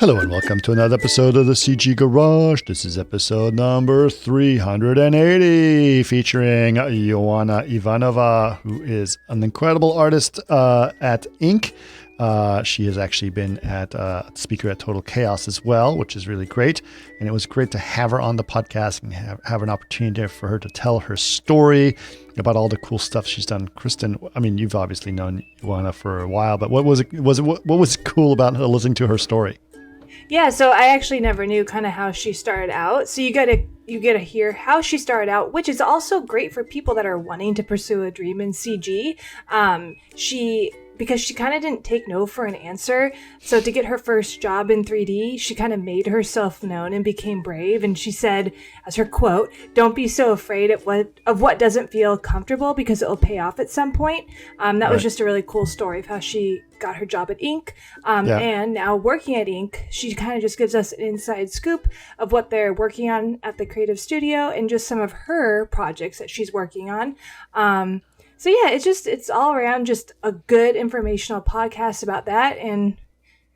Hello and welcome to another episode of the CG Garage. This is episode number 380, featuring Ioanna Ivanova, who is an incredible artist at Ink. She has actually been at speaker at Total Chaos as well, which is really great. And it was great to have her on the podcast and have an opportunity for her to tell her story about all the cool stuff she's done. Kristen, I mean, you've obviously known Ioanna for a while, but what was cool about listening to her story? Yeah, so I actually never knew kind of how she started out. So you get to hear how she started out, which is also great for people that are wanting to pursue a dream in CG. Because she kind of didn't take no for an answer. So to get her first job in 3D, she kind of made herself known and became brave. And she said, as her quote, "Don't be so afraid of what doesn't feel comfortable, because it will pay off at some point." That was just a really cool story of how she got her job at Ink. And now working at Ink, she kind of just gives us an inside scoop of what they're working on at the creative studio and just some of her projects that she's working on. So yeah, it's all around just a good informational podcast about that, and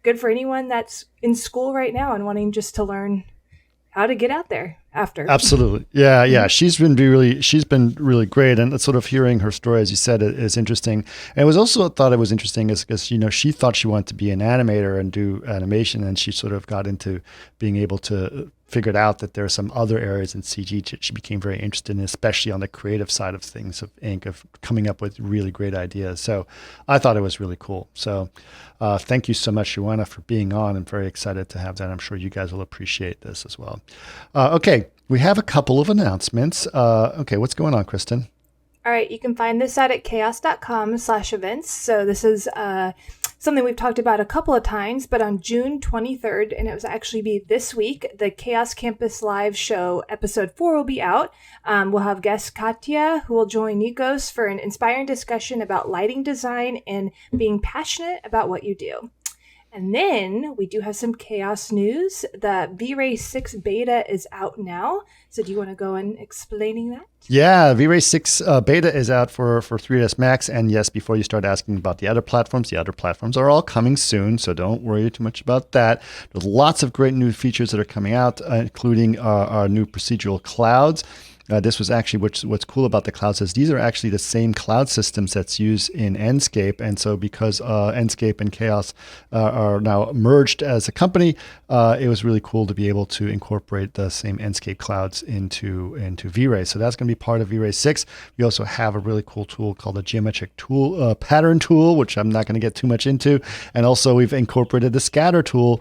good for anyone that's in school right now and wanting just to learn how to get out there after. Absolutely. Yeah. She's been really great. And sort of hearing her story, as you said, is interesting. And it was also thought it was interesting is because, she thought she wanted to be an animator and do animation. And she sort of got into being able to figured out that there are some other areas in CG that she became very interested in, especially on the creative side of things of Ink, of coming up with really great ideas. So I thought it was really cool. So thank you so much, Ioanna, for being on. I'm very excited to have that. I'm sure you guys will appreciate this as well. Okay, we have a couple of announcements. Okay, what's going on, Kristen? All right, you can find this out at chaos.com/events. So this is something we've talked about a couple of times, but on June 23rd, and it was actually be this week, the Chaos Campus Live show episode 4 will be out. We'll have guest Katya, who will join Nikos for an inspiring discussion about lighting design and being passionate about what you do. And then we do have some Chaos news. The V-Ray 6 beta is out now. So do you want to go in explaining that? Yeah, V-Ray 6 beta is out for 3ds Max. And yes, before you start asking about the other platforms are all coming soon. So don't worry too much about that. There's lots of great new features that are coming out, including our new procedural clouds. This was actually what's cool about the clouds is these are actually the same cloud systems that's used in Enscape. And so because Enscape and Chaos are now merged as a company, it was really cool to be able to incorporate the same Enscape clouds into V-Ray. So that's going to be part of V-Ray 6. We also have a really cool tool called the geometric tool pattern tool, which I'm not going to get too much into. And also we've incorporated the scatter tool,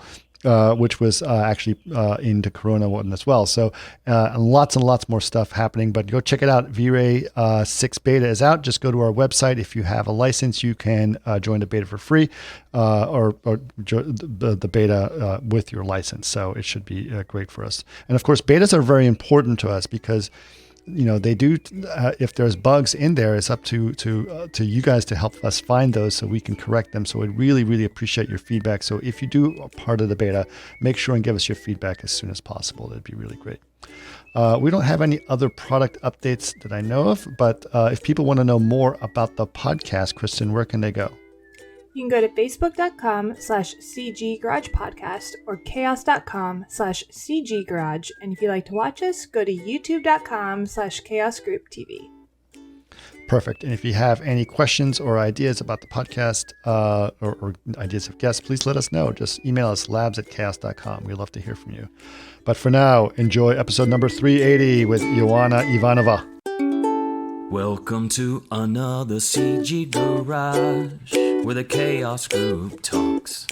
which was actually in the Corona one as well. So lots and lots more stuff happening, but go check it out. V-Ray 6 beta is out. Just go to our website. If you have a license, you can join the beta for free or the beta with your license. So it should be great for us. And of course, betas are very important to us because they do. If there's bugs in there, it's up to you guys to help us find those so we can correct them. So we really, really appreciate your feedback. So if you do a part of the beta, make sure and give us your feedback as soon as possible. That'd be really great. We don't have any other product updates that I know of, but if people want to know more about the podcast, Kristen, where can they go? You can go to facebook.com/CG Garage Podcast or chaos.com/CG Garage. And if you'd like to watch us, go to youtube.com/Chaos Group TV. Perfect. And if you have any questions or ideas about the podcast or ideas of guests, please let us know. Just email us labs@chaos.com. We'd love to hear from you. But for now, enjoy episode number 380 with Ioanna Ivanova. Welcome to another CG Garage, where the Chaos Group talks.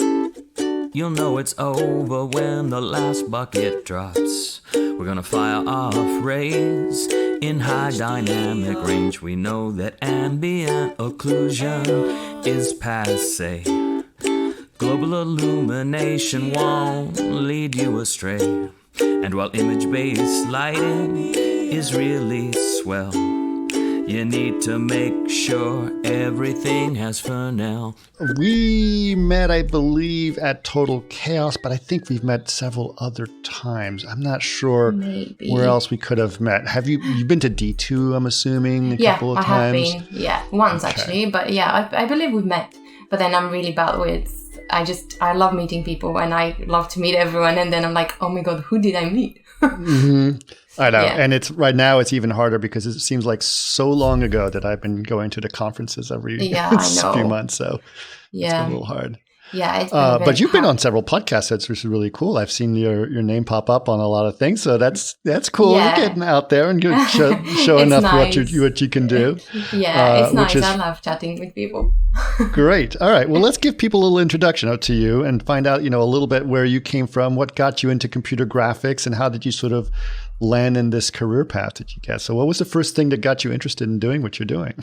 You'll know it's over when the last bucket drops. We're gonna fire off rays in high dynamic range. We know that ambient occlusion is passé. Global illumination won't lead you astray. And while image-based lighting is really swell, you need to make sure everything has Fresnel. We met, I believe, at Total Chaos, but I think we've met several other times. I'm not sure where else we could have met. Have you've been to D2, I'm assuming, a couple of times? I have been, once actually. But I believe we've met. But then I'm really bad with I love meeting people, and I love to meet everyone. And then I'm like, oh my God, who did I meet? I know. Yeah. And it's right now it's even harder because it seems like so long ago that I've been going to the conferences every few months. So it's been a little hard. Yeah, it's been but you've been on several podcasts, which is really cool. I've seen your name pop up on a lot of things, so that's cool. Yeah. You're getting out there and you're showing up nice. what you can do. Yeah, it's nice. I love chatting with people. Great. All right. Well, let's give people a little introduction to you and find out, a little bit where you came from, what got you into computer graphics, and how did you sort of land in this career path that you get. So, what was the first thing that got you interested in doing what you're doing?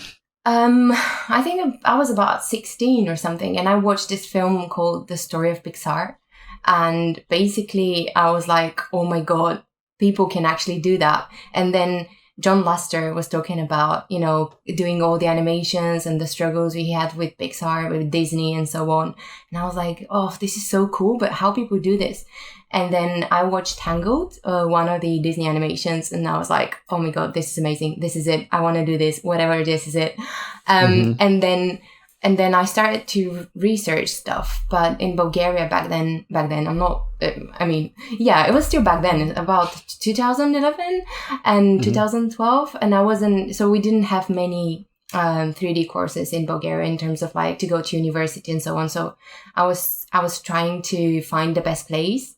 I think I was about 16 or something, and I watched this film called The Story of Pixar. And basically I was like, oh my God, people can actually do that. And then John Lasseter was talking about, doing all the animations and the struggles we had with Pixar, with Disney and so on. And I was like, oh, this is so cool, but how people do this? And then I watched Tangled, one of the Disney animations, and I was like, oh my God, this is amazing. This is it. I want to do this. Whatever this is it. And then I started to research stuff, but in Bulgaria back then, it was still back then, about 2011 and 2012. And so we didn't have many 3D courses in Bulgaria in terms of like to go to university and so on. So I was trying to find the best place.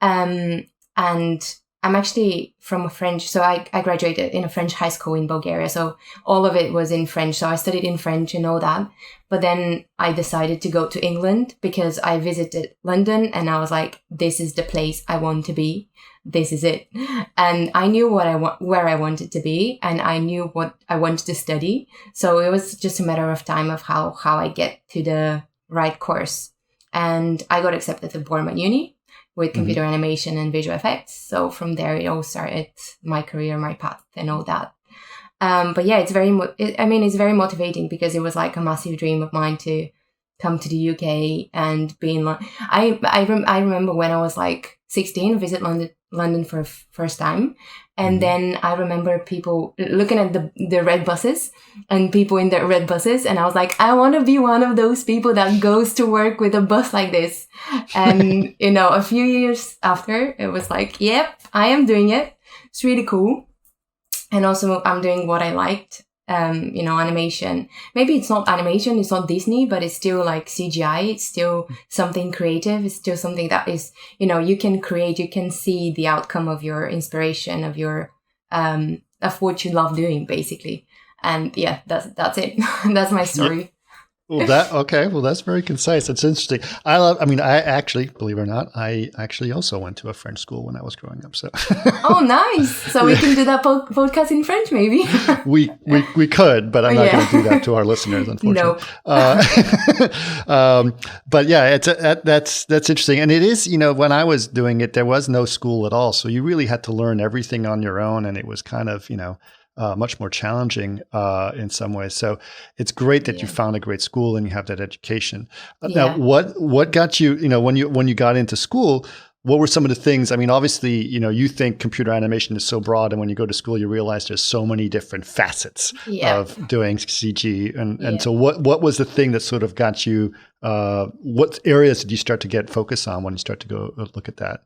And I'm actually from a French, so I graduated in a French high school in Bulgaria. So all of it was in French. So I studied in French and all that. But then I decided to go to England because I visited London and I was like, this is the place I want to be. This is it. And I knew where I wanted to be, and I knew what I wanted to study. So it was just a matter of time of how I get to the right course. And I got accepted to Bournemouth Uni with computer animation and visual effects. So from there, it all started my career, my path and all that. But yeah, it's very motivating because it was like a massive dream of mine to come to the UK and be in London. I remember when I was like 16, visit London for first time. And then I remember people looking at the red buses and people in the red buses. And I was like, I want to be one of those people that goes to work with a bus like this. And, a few years after, it was like, yep, I am doing it. It's really cool. And also I'm doing what I liked. Animation. Maybe it's not animation, it's not Disney, but it's still like CGI. It's still something creative. It's still something that is, you can create, you can see the outcome of your inspiration, of your, of what you love doing, basically. And yeah, that's it. That's my story. Well, that's very concise. That's interesting. I actually, believe it or not, I actually also went to a French school when I was growing up. So. Oh, nice. So we can do that podcast in French, maybe. we could, but I'm not going to do that to our listeners, unfortunately. No. But yeah, that's interesting. And it is, when I was doing it, there was no school at all. So you really had to learn everything on your own. And it was kind of, much more challenging in some ways. So it's great that you found a great school and you have that education. Now, what got you, when you got into school, what were some of the things? I mean, obviously, you think computer animation is so broad, and when you go to school, you realize there's so many different facets of doing CG. And so what was the thing that sort of got you, what areas did you start to get focus on when you start to go look at that?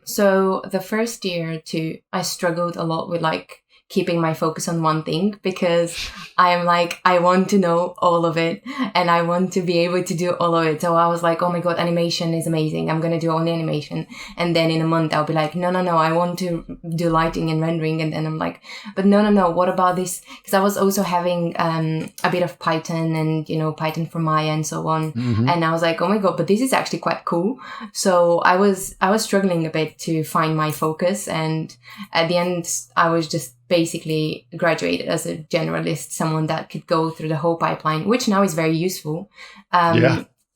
So the first year or two, I struggled a lot with like keeping my focus on one thing because I am like, I want to know all of it and I want to be able to do all of it. So I was like, oh my God, animation is amazing. I'm going to do only animation. And then in a month, I'll be like, no, I want to do lighting and rendering. And then I'm like, but no, what about this? Because I was also having a bit of Python and, Python for Maya and so on. And I was like, oh my God, but this is actually quite cool. So I was struggling a bit to find my focus. And at the end, I was just basically graduated as a generalist, someone that could go through the whole pipeline, which now is very useful.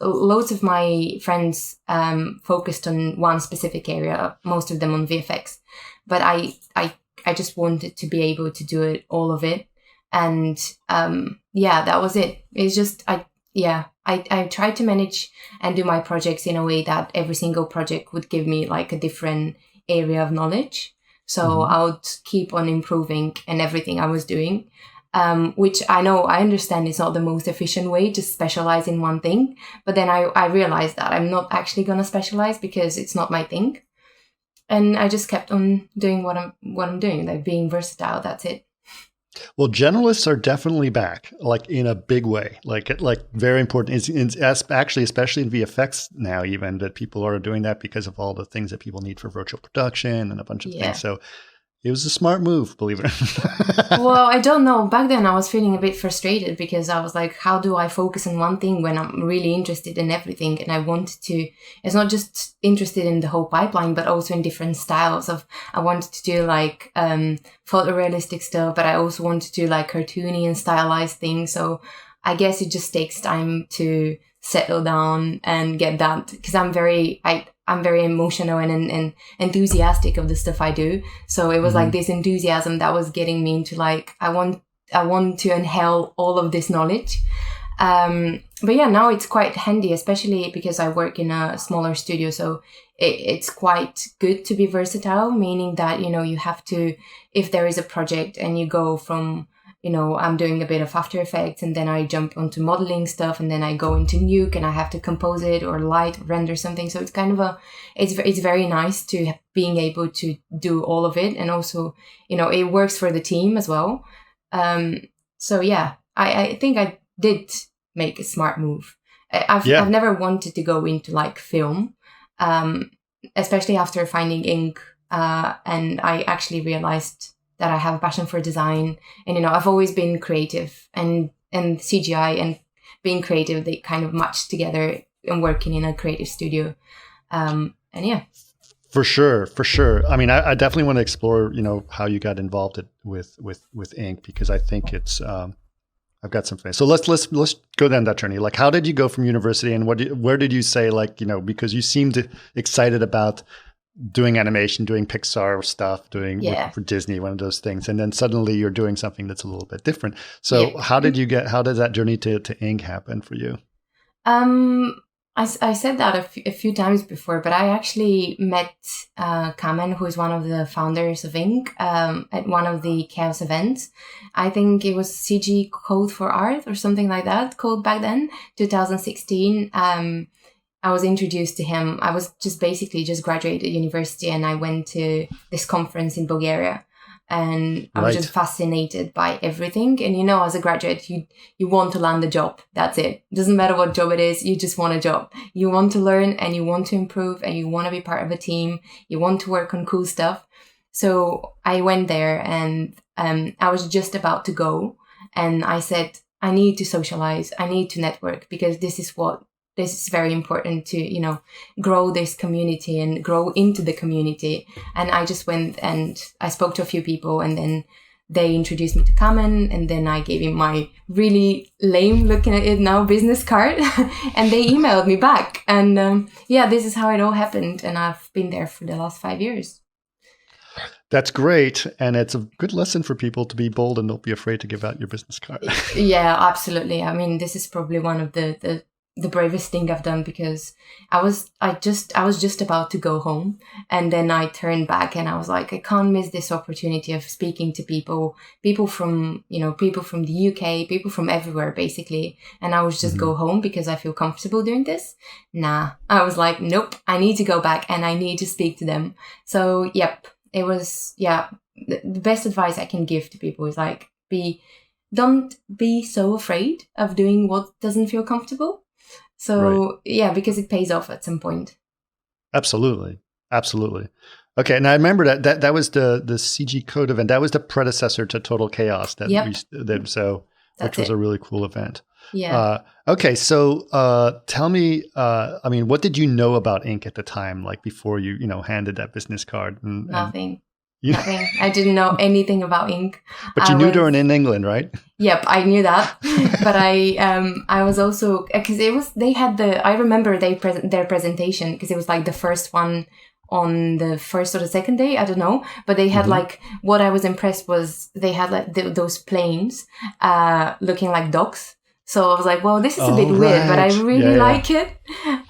Loads of my friends focused on one specific area, most of them on VFX. But I just wanted to be able to do it, all of it. And that was it. It's just, I tried to manage and do my projects in a way that every single project would give me like a different area of knowledge. So I would keep on improving in everything I was doing. which I understand is not the most efficient way to specialize in one thing. But then I realized that I'm not actually going to specialize because it's not my thing. And I just kept on doing what I'm doing, like being versatile. That's it. Well, generalists are definitely back, like in a big way, like very important. Actually, especially in VFX now, even that people are doing that because of all the things that people need for virtual production and a bunch of things. So it was a smart move, believe it or not. Well, I don't know. Back then I was feeling a bit frustrated because I was like, how do I focus on one thing when I'm really interested in everything? And I wanted to, it's not just interested in the whole pipeline, but also in different styles of, I wanted to do like photorealistic stuff, but I also wanted to do like cartoony and stylized things. So I guess it just takes time to settle down and get that, because I'm very emotional and enthusiastic of the stuff I do. So it was like this enthusiasm that was getting me into like, I want to inhale all of this knowledge. But yeah, now it's quite handy, especially because I work in a smaller studio. So it's quite good to be versatile, meaning that, you have to, if there is a project and you go from, I'm doing a bit of After Effects and then I jump onto modeling stuff and then I go into Nuke and I have to compose it or light, render something. So it's kind of it's very nice to being able to do all of it. And also, it works for the team as well. So yeah, I think I did make a smart move. I've never wanted to go into like film, especially after finding ink. And I actually realized that I have a passion for design, and I've always been creative, and CGI and being creative, they kind of match together, and working in a creative studio, and yeah. For sure. I mean, I definitely want to explore, how you got involved with ink, because I think it's I've got something. So let's go down that journey. Like, how did you go from university, and where did you say, like, because you seemed excited about doing animation, doing Pixar stuff, doing for Disney, one of those things. And then suddenly you're doing something that's a little bit different. So how did that journey to ink happen for you? I said that a few times before, but I actually met Kamen, who is one of the founders of Ink, at one of the Chaos events. I think it was CG Code for Art or something like that, called back then, 2016. I was introduced to him. I was just graduated university, and I went to this conference in Bulgaria, and I was just fascinated by everything. And as a graduate, you want to land a job. That's it. It doesn't matter what job it is. You just want a job. You want to learn, and you want to improve, and you want to be part of a team. You want to work on cool stuff. So I went there, and I was just about to go, and I said, I need to socialize. I need to network, because this is very important to, grow this community and grow into the community. And I just went and I spoke to a few people, and then they introduced me to Kamen, and then I gave him my really lame, looking at it now, business card, and they emailed me back. And this is how it all happened. And I've been there for the last 5 years. That's great. And it's a good lesson for people to be bold and don't be afraid to give out your business card. Yeah, absolutely. I mean, this is probably one of the bravest thing I've done, because I was just about to go home, and then I turned back and I was like, I can't miss this opportunity of speaking to people from the UK, people from everywhere basically. And I was just go home because I feel comfortable doing this. Nah, I was like, nope, I need to go back and I need to speak to them. So yep, it was, the best advice I can give to people is like, don't be so afraid of doing what doesn't feel comfortable. So because it pays off at some point. Absolutely. Okay, and I remember that was the CG Code event. That was the predecessor to Total Chaos. Which was a really cool event. Yeah. Okay, so tell me, what did you know about ink at the time, like before you handed that business card? Nothing. Nothing. I didn't know anything about ink. But you knew they were in England, right? Yep, I knew that. But I was also, because I remember their presentation, because it was like the first one on the first or the second day, I don't know. But they had like, what I was impressed was they had like those planes looking like dogs. So I was like, well, this is a bit weird, but I really like it.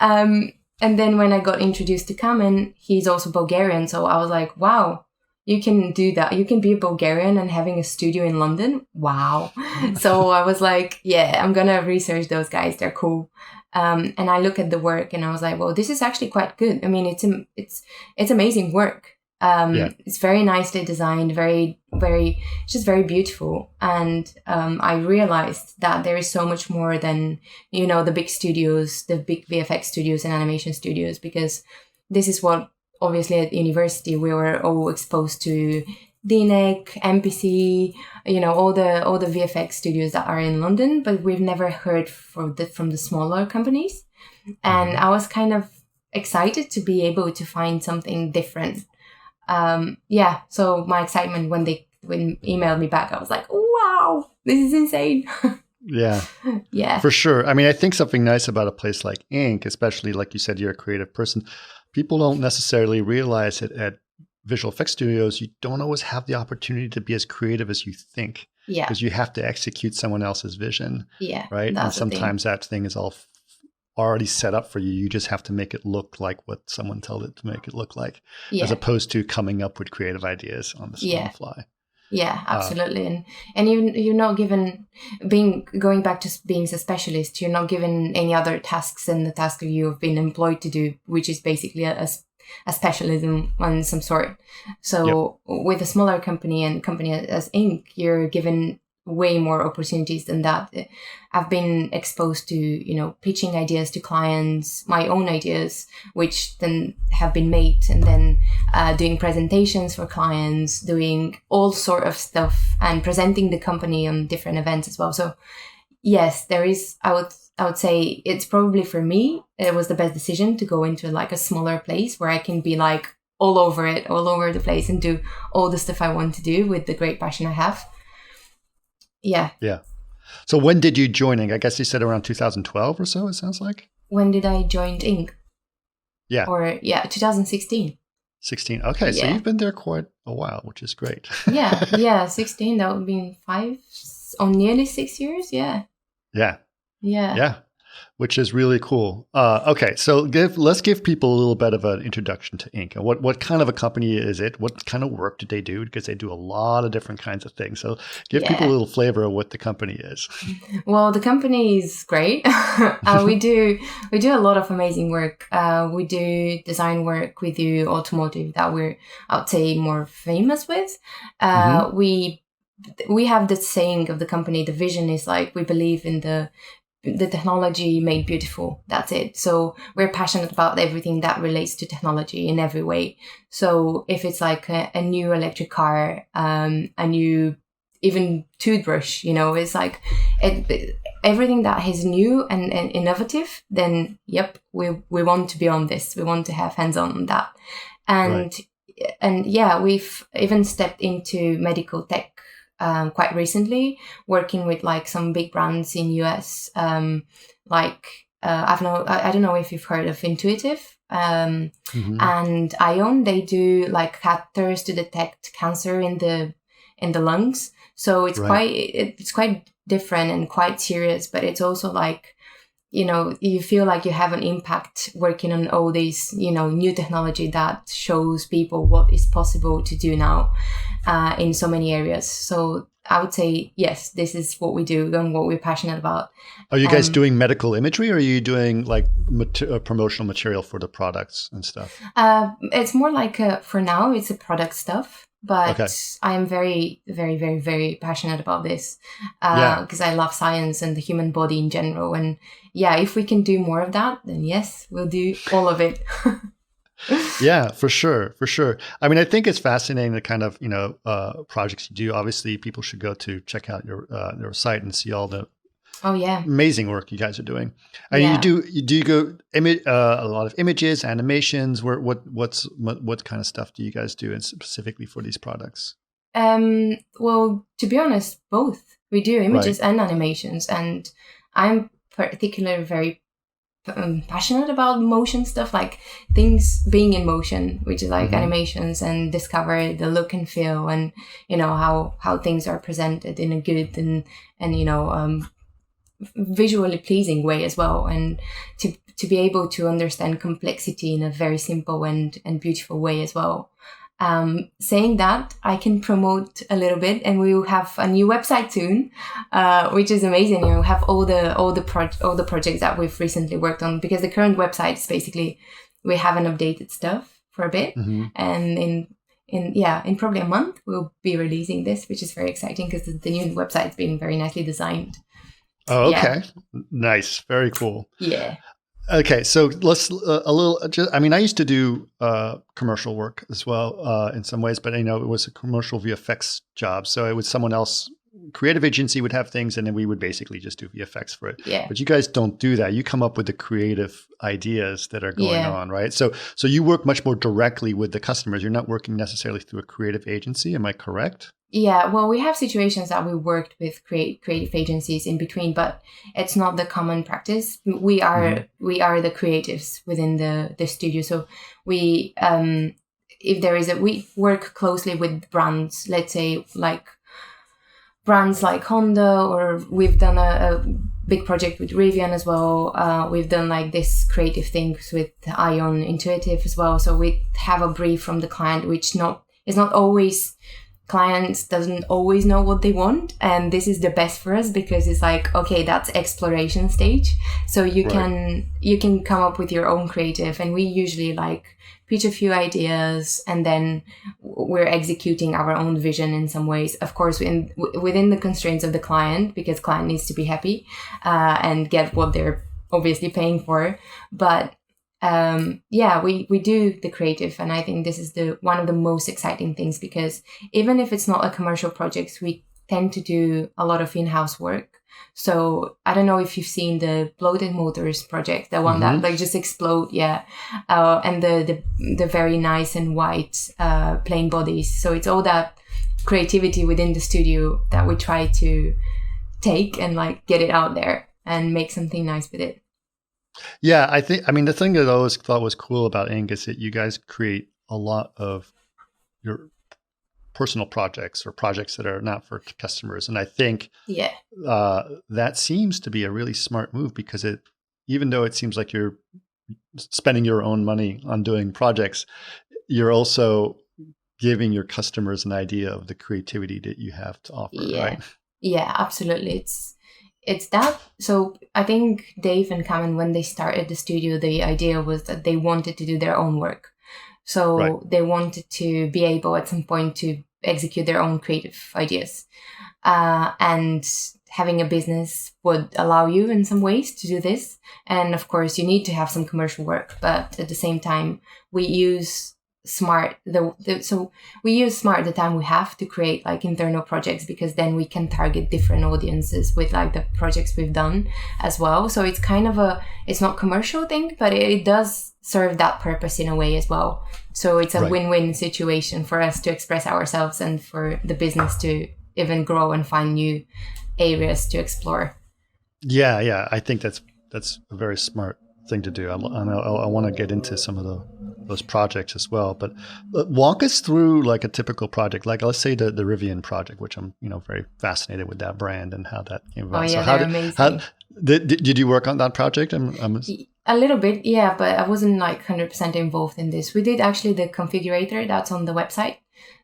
And then when I got introduced to Kamen, he's also Bulgarian. So I was like, wow. you can do that. You can be a Bulgarian and having a studio in London. Wow. So I was like, yeah, I'm going to research those guys. They're cool. And I look at the work and I was like, well, this is actually quite good. I mean, it's amazing work. It's very nicely designed, very, very, just very beautiful. And I realized that there is so much more than, the big studios, the big VFX studios and animation studios, because this is what, obviously at university, we were all exposed to DNEC, MPC, all the VFX studios that are in London, but we've never heard from the smaller companies. And I was kind of excited to be able to find something different. So my excitement when emailed me back, I was like, wow, this is insane. Yeah. For sure. I mean, I think something nice about a place like Ink, especially like you said, you're a creative person. People don't necessarily realize it at visual effects studios. You don't always have the opportunity to be as creative as you think. Yeah. Because you have to execute someone else's vision. Yeah. Right. And sometimes that thing is all already set up for you. You just have to make it look like what someone told it to make it look like, as opposed to coming up with creative ideas on the fly. Yeah, absolutely. And you're not given, going back to being a specialist, you're not given any other tasks than the task that you've been employed to do, which is basically a specialism on some sort. So with a smaller company as Ink, you're given way more opportunities than that. I've been exposed to, pitching ideas to clients, my own ideas, which then have been made, and then doing presentations for clients, doing all sort of stuff, and presenting the company on different events as well. So yes, there is, I would say it's probably for me, it was the best decision to go into like a smaller place where I can be like all over the place and do all the stuff I want to do with the great passion I have. Yeah. So when did you join Ink? I guess you said around 2012 or so, it sounds like. When did I join Ink? Yeah. 2016. 16. Okay. So you've been there quite a while, which is great. 16. That would be nearly 6 years. Yeah. Which is really cool. Okay, so let's give people a little bit of an introduction to Ink. What kind of a company is it? What kind of work do they do? Because they do a lot of different kinds of things. So give people a little flavor of what the company is. Well, the company is great. We do a lot of amazing work. We do design work. We do automotive that we're, I would say, more famous with. We have the saying of the company. The vision is like, we believe in the technology made beautiful. That's it. So we're passionate about everything that relates to technology in every way. So if it's like a new electric car, a new even toothbrush, it's like everything that is new and innovative, then we want to be on this. We want to have hands on that. And we've even stepped into medical tech quite recently, working with like some big brands in US, I don't know if you've heard of Intuitive and Ion. They do like catheters to detect cancer in the lungs. So it's quite different and quite serious, but it's also like, you feel like you have an impact working on all these, new technology that shows people what is possible to do now in so many areas. So I would say, yes, this is what we do and what we're passionate about. Are you guys doing medical imagery, or are you doing like promotional material for the products and stuff? It's more like for now, it's a product stuff. But I am very, very, very, very passionate about this because I love science and the human body in general. And if we can do more of that, then yes, we'll do all of it. Yeah, for sure. I mean, I think it's fascinating the kind of projects you do. Obviously, people should go to check out your site and see all the amazing work you guys are doing. And you do go a lot of images, animations. What kind of stuff do you guys do, and specifically for these products? Well, to be honest, both. We do images and animations, and I'm particularly very passionate about motion stuff, like things being in motion, which is like animations, and discover the look and feel, and how things are presented in a good and visually pleasing way as well, and to be able to understand complexity in a very simple and beautiful way as well. Saying that, I can promote a little bit, and we will have a new website soon, which is amazing. You know, have all the projects that we've recently worked on, because the current website is basically, we haven't updated stuff for a bit, and in probably a month we'll be releasing this, which is very exciting because the new website's been very nicely designed. Oh, okay. Yeah. Nice. Very cool. Yeah. Okay, so let's I mean, I used to do commercial work as well in some ways, but it was a commercial VFX job. So it was someone else, creative agency would have things, and then we would basically just do VFX for it. Yeah. But you guys don't do that. You come up with the creative ideas that are going on, right? So you work much more directly with the customers. You're not working necessarily through a creative agency. Am I correct? Yeah, well, we have situations that we worked with creative agencies in between, but it's not the common practice. We are the creatives within the studio. So we we work closely with brands, let's say like brands like Honda, or we've done a big project with Rivian as well. We've done like this creative things with Ion Intuitive as well. So we have a brief from the client, which is not always. Clients doesn't always know what they want, and this is the best for us because it's like, okay, that's exploration stage, so you can come up with your own creative, and we usually like pitch a few ideas, and then we're executing our own vision in some ways, of course within the constraints of the client, because client needs to be happy and get what they're obviously paying for. But we do the creative, and I think this is one of the most exciting things, because even if it's not a commercial project, we tend to do a lot of in-house work. So I don't know if you've seen the bloated motors project, the one that like just explode, and the very nice and white plain bodies. So it's all that creativity within the studio that we try to take and like get it out there and make something nice with it. Yeah, the thing that I always thought was cool about Ink is that you guys create a lot of your personal projects or projects that are not for customers. And I think that seems to be a really smart move, because even though it seems like you're spending your own money on doing projects, you're also giving your customers an idea of the creativity that you have to offer, right? Yeah, absolutely. It's that. So I think Dave and Cameron, when they started the studio, the idea was that they wanted to do their own work. So they wanted to be able at some point to execute their own creative ideas. And having a business would allow you in some ways to do this. And of course, you need to have some commercial work. But at the same time, we use smart we use smart the time we have to create like internal projects, because then we can target different audiences with like the projects we've done as well. So it's kind of it's not commercial thing, but it does serve that purpose in a way as well. So it's a win-win situation for us to express ourselves and for the business to even grow and find new areas to explore. Yeah, I think that's a very smart thing to do. I want to get into some of those projects as well, but walk us through like a typical project, like let's say the Rivian project, which I'm very fascinated with that brand and how that came about. They're amazing. Did you work on that project? A little bit, yeah, but I wasn't like 100% involved in this. We did actually the configurator that's on the website.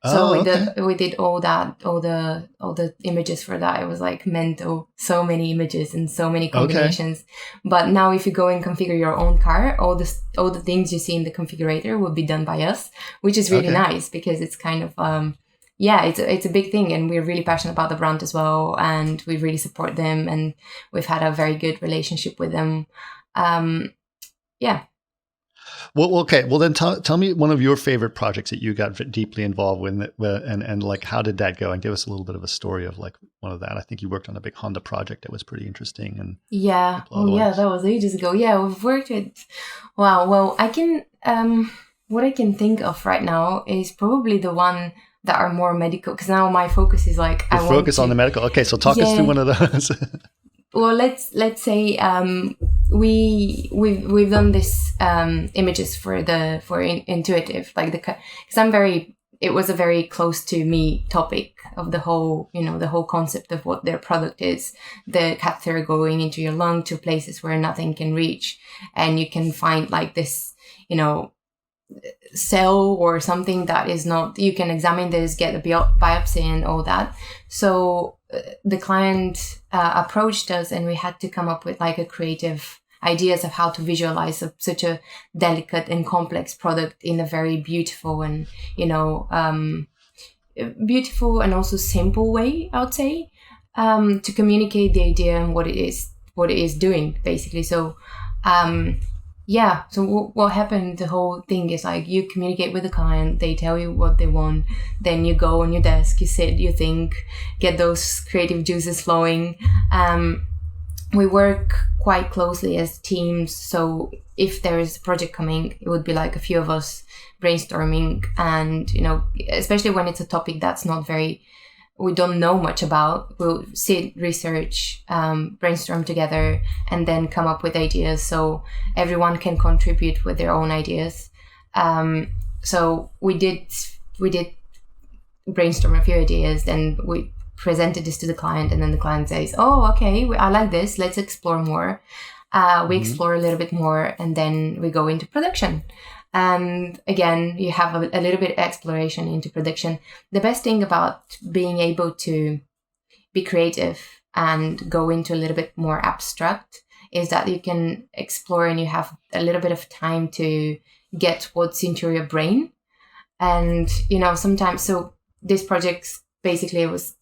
So we did all the images for that. It was like mental, so many images and so many combinations. Okay. But now if you go and configure your own car, all the things you see in the configurator will be done by us, which is really nice, because it's kind of it's a big thing, and we're really passionate about the brand as well, and we really support them, and we've had a very good relationship with them. Well, okay. Well, then tell me one of your favorite projects that you got deeply involved with, and like how did that go? And give us a little bit of a story of like one of that. I think you worked on a big Honda project that was pretty interesting. And that was ages ago. Yeah, we've worked with. Wow. Well, I can. What I can think of right now is probably the one that are more medical, because now my focus is like on the medical. Okay, so talk us through one of those. Well, let's say we've done this images for Intuitive, like because it was a very close to me topic of the whole concept of what their product is, the catheter going into your lung to places where nothing can reach, and you can find like this cell or something that is not, you can examine this, get a biopsy and all that. So the client approached us, and we had to come up with like a creative ideas of how to visualize such a delicate and complex product in a very beautiful and, beautiful and also simple way, I would say, to communicate the idea and what it is doing, basically. So so what happened, the whole thing is like you communicate with the client, they tell you what they want, then you go on your desk, you sit, you think, get those creative juices flowing. We work quite closely as teams, so if there is a project coming, it would be like a few of us brainstorming, and especially when it's a topic that's not very, we don't know much about, we'll sit, research, brainstorm together, and then come up with ideas so everyone can contribute with their own ideas. So we did brainstorm a few ideas, then we presented this to the client, and then the client says, oh, okay, I like this, let's explore more. We explore a little bit more, and then we go into production. And again, you have a little bit of exploration into production. The best thing about being able to be creative and go into a little bit more abstract is that you can explore, and you have a little bit of time to get what's into your brain. And, sometimes, so this project basically was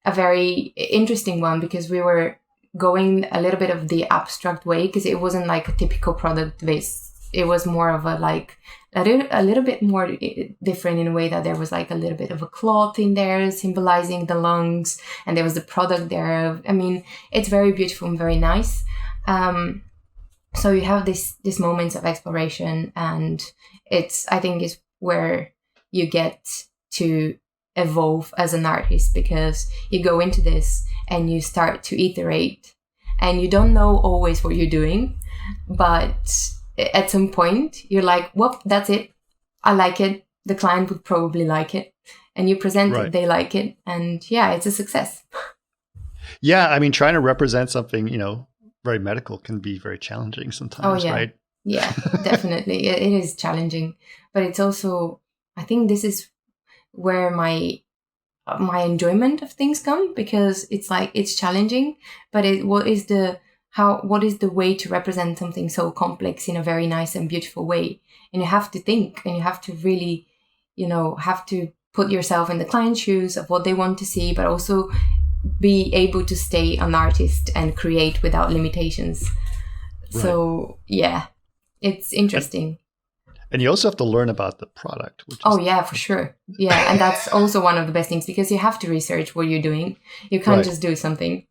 a very interesting one, because we were going a little bit of the abstract way, because it wasn't like a typical product base. It was more of a little bit more different in a way that there was like a little bit of a cloth in there symbolizing the lungs, and there was the product there. I mean, it's very beautiful and very nice. So you have these moments of exploration, and I think is where you get to evolve as an artist, because you go into this and you start to iterate, and you don't know always what you're doing, but at some point you're like, well, that's it, I like it, the client would probably like it, and you present it, they like it, and it's a success. Yeah, I mean, trying to represent something very medical can be very challenging sometimes. Right? Yeah, definitely. It is challenging, but it's also, I think this is where my enjoyment of things come, because it's like, it's challenging, but what is the way to represent something so complex in a very nice and beautiful way? And you have to think, and you have to really, have to put yourself in the client's shoes of what they want to see, but also be able to stay an artist and create without limitations. Right. So it's interesting. And you also have to learn about the product. For sure. Yeah, and that's also one of the best things, because you have to research what you're doing. You can't just do something.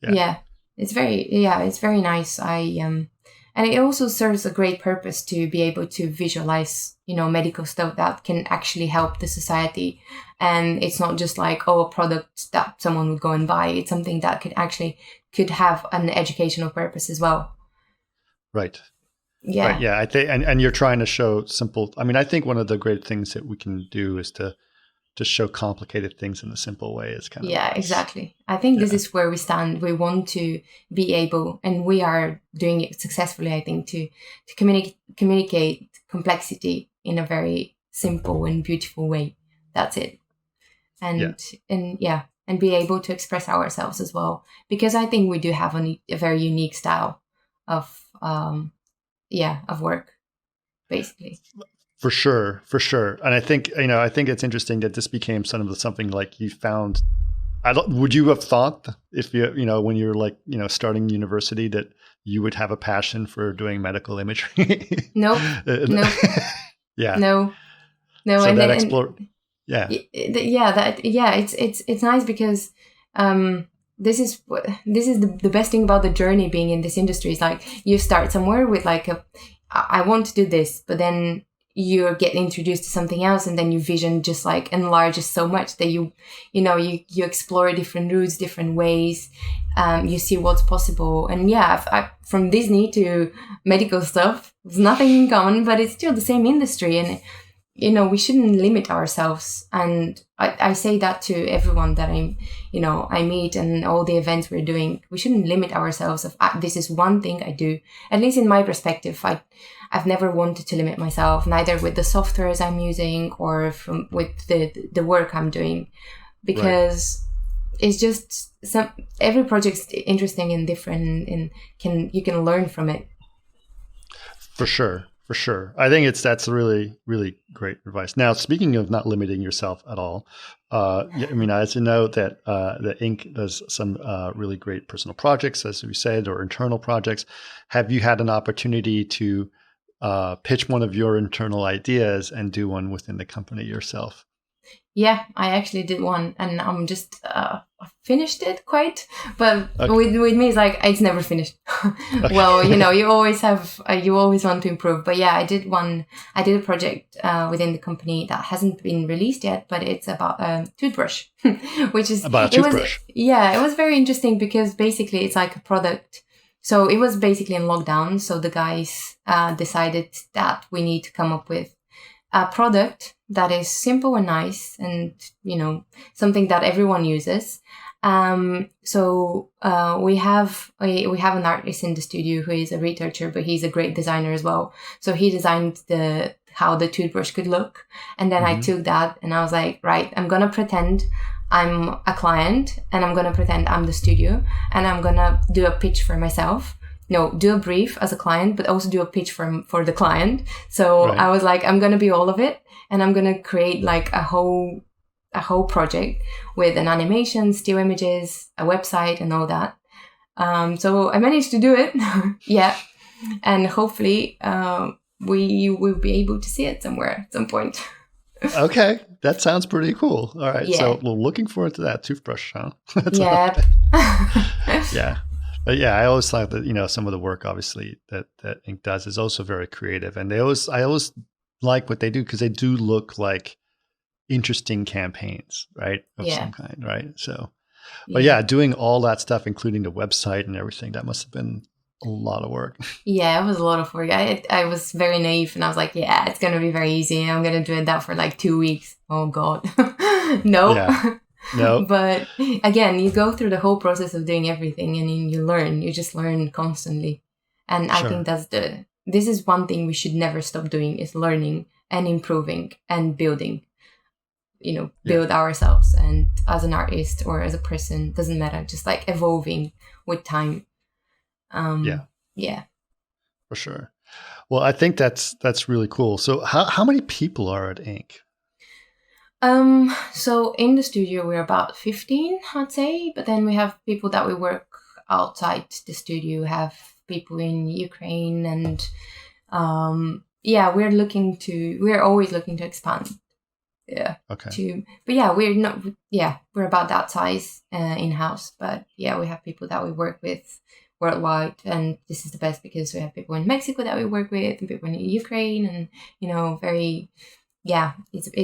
Yeah. It's very nice. And it also serves a great purpose to be able to visualize, medical stuff that can actually help the society. And it's not just like, a product that someone would go and buy. It's something that could have an educational purpose as well. Right. Yeah. Right, yeah. I think, and you're trying to show simple. I mean, I think one of the great things that we can do is to show complicated things in a simple way. Is kind of nice. Exactly. I think this is where we stand. We want to be able, and we are doing it successfully, I think, to communicate complexity in a very simple and beautiful way. That's it. And be able to express ourselves as well, because I think we do have a very unique style of work, basically. For sure. And I think, it's interesting that this became something like you found. Would you have thought if when you're like, starting university, that you would have a passion for doing medical imagery? Nope. Yeah. No. So and that it's nice, because this is the best thing about the journey being in this industry. Is like, you start somewhere with like I want to do this, but then you get introduced to something else, and then your vision just like enlarges so much that you explore different routes, different ways. You see what's possible. And from Disney to medical stuff, there's nothing in common, but it's still the same industry. And we shouldn't limit ourselves. And I say that to everyone that I meet, and all the events we're doing. We shouldn't limit ourselves of this is one thing I do. At least in my perspective, I've never wanted to limit myself, neither with the softwares I'm using or with the work I'm doing, because it's just every project's interesting and different, and you can learn from it. For sure. For sure. I think that's really, really great advice. Now, speaking of not limiting yourself at all, as you know that the Inc. does some really great personal projects, as we said, or internal projects. Have you had an opportunity to pitch one of your internal ideas and do one within the company yourself? Yeah, I actually did one, and I'm just finished it quite. But Okay. with me, it's like it's never finished. Okay. Well, you always have, you always want to improve. But yeah, I did one. I did a project within the company that hasn't been released yet, but it's about a toothbrush, which is About a toothbrush. It was very interesting because basically it's like a product. So it was basically in lockdown. So the guys decided that we need to come up with a product that is simple and nice, and something that everyone uses. So we have an artist in the studio who is a researcher, but he's a great designer as well. So he designed how the toothbrush could look, and then I took that and I was like, right, I'm gonna pretend I'm a client, and I'm gonna pretend I'm the studio, and I'm gonna do a pitch for myself. No, do a brief as a client, but also do a pitch for the client. So I was like, I'm gonna be all of it, and I'm gonna create like a whole project with an animation, still images, a website, and all that. So I managed to do it, yeah, and hopefully we will be able to see it somewhere at some point. Okay, that sounds pretty cool. All right, Yeah. so we're looking forward to that toothbrush, huh? Yeah. Yeah. But yeah, I always thought that, some of the work obviously that Inc. does is also very creative. And I always like what they do because they do look like interesting campaigns, right? Of some kind, right? So, but yeah, doing all that stuff, including the website and everything, that must have been a lot of work. Yeah, it was a lot of work. I was very naive, and I was like, yeah, it's going to be very easy. I'm going to do that for like 2 weeks. Oh God. No. Yeah. No. But again, you go through the whole process of doing everything, and then you just learn constantly. And I think this is one thing we should never stop doing, is learning and improving and building, build ourselves. And as an artist or as a person, doesn't matter, just like evolving with time. Yeah. For sure. Well, I think that's really cool. So how many people are at Inc.? So in the studio, we're about 15, I'd say, but then we have people that we work outside the studio. We have people in Ukraine, and we're always looking to expand. Yeah. Okay. We're about that size in-house, but yeah, we have people that we work with worldwide, and this is the best because we have people in Mexico that we work with, and people in Ukraine, and it's